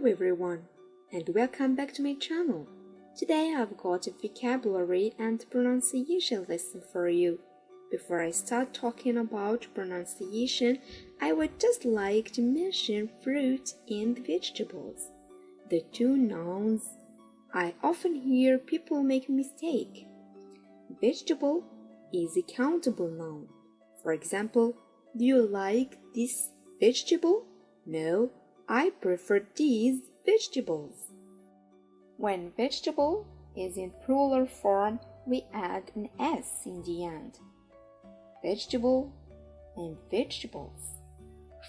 Hello everyone, and welcome back to my channel. Today I've got a vocabulary and pronunciation lesson for you. Before I start talking about pronunciation, I would just like to mention fruit and vegetables, the two nouns. I often hear people make a mistake. Vegetable is a countable noun. For example, do you like this vegetable? No, I prefer these vegetables. When vegetable is in plural form, we add an S in the end. Vegetable and vegetables.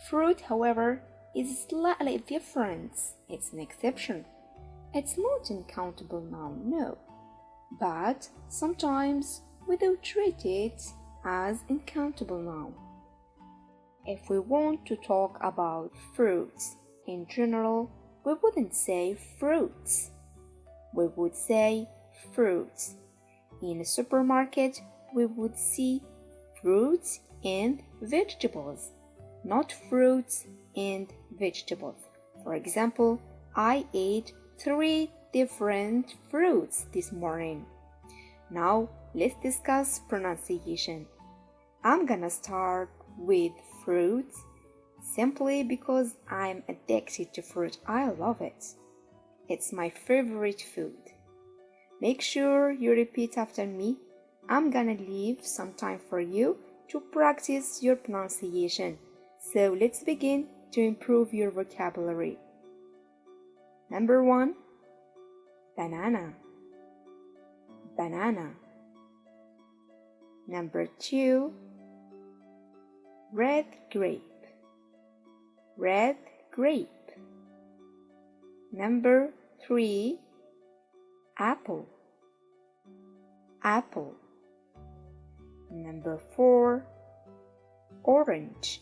Fruit, however, is slightly different. It's an exception. It's not an countable noun, no. But sometimes we do treat it as an countable noun. If we want to talk about fruits in general, we wouldn't say fruits. We would say fruits. In a supermarket, we would see fruits and vegetables, not fruits and vegetables. For example, I ate 3 different fruits this morning. Now, let's discuss pronunciation. I'm gonna start with fruits simply because I'm addicted to fruit. I love it. It's my favorite food. Make sure you repeat after me. I'm gonna leave some time for you to practice your pronunciation. So let's begin to improve your vocabulary. Number 1, banana, banana. Number 2, red grape, red grape. Number 3, apple, apple. Number 4, orange,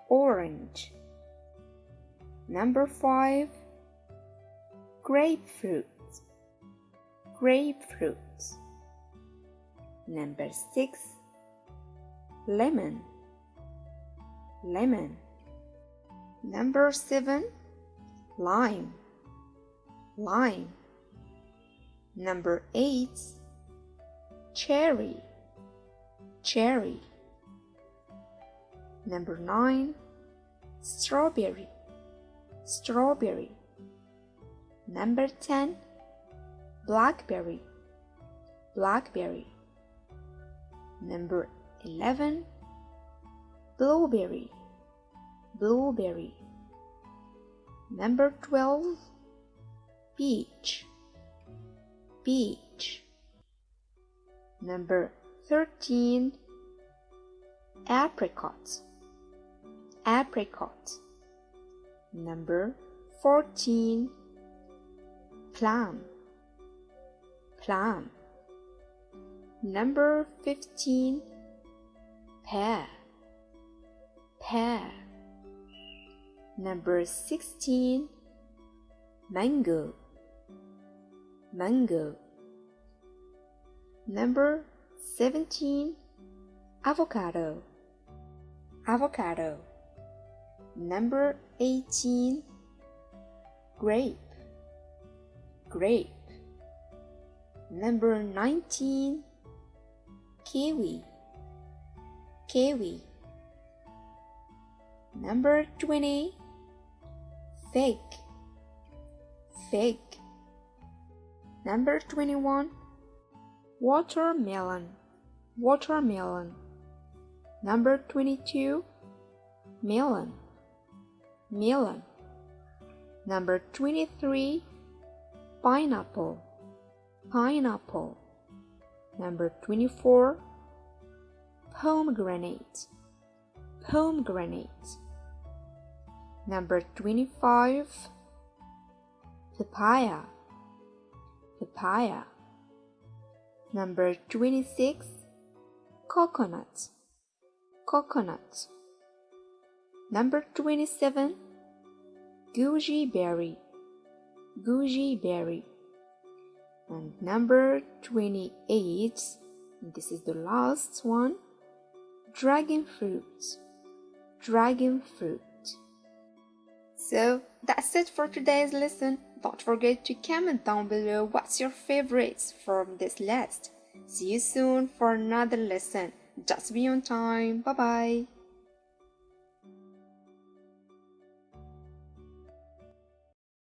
orange. Number 5, grapefruit, grapefruit. Number 6, lemon, lemon. Number 7, lime, lime. Number 8, cherry, cherry. Number 9, strawberry, strawberry. Number 10, blackberry, blackberry. Number 11, blueberry, blueberry. Number 12, peach, peach. Number 13, apricot, apricot. Number 14, plum, plum. Number 15, pear, pear. Number 16, mango, mango. Number 17, avocado, avocado. Number 18, grape, grape. Number 19, kiwi, kiwi. Number 20, fig, fig. Number 21, watermelon, watermelon. Number 22, melon, melon. Number 23, pineapple, pineapple. Number 24, pomegranate, pomegranate. Number 25, papaya, papaya. Number 26, coconut, coconut. Number 27, goji berry, goji berry. And number 28, this is the last one, dragon fruit, dragon fruit. So that's it for today's lesson. Don't forget to comment down below what's your favorites from this list. See you soon for another lesson. Just be on time. Bye bye.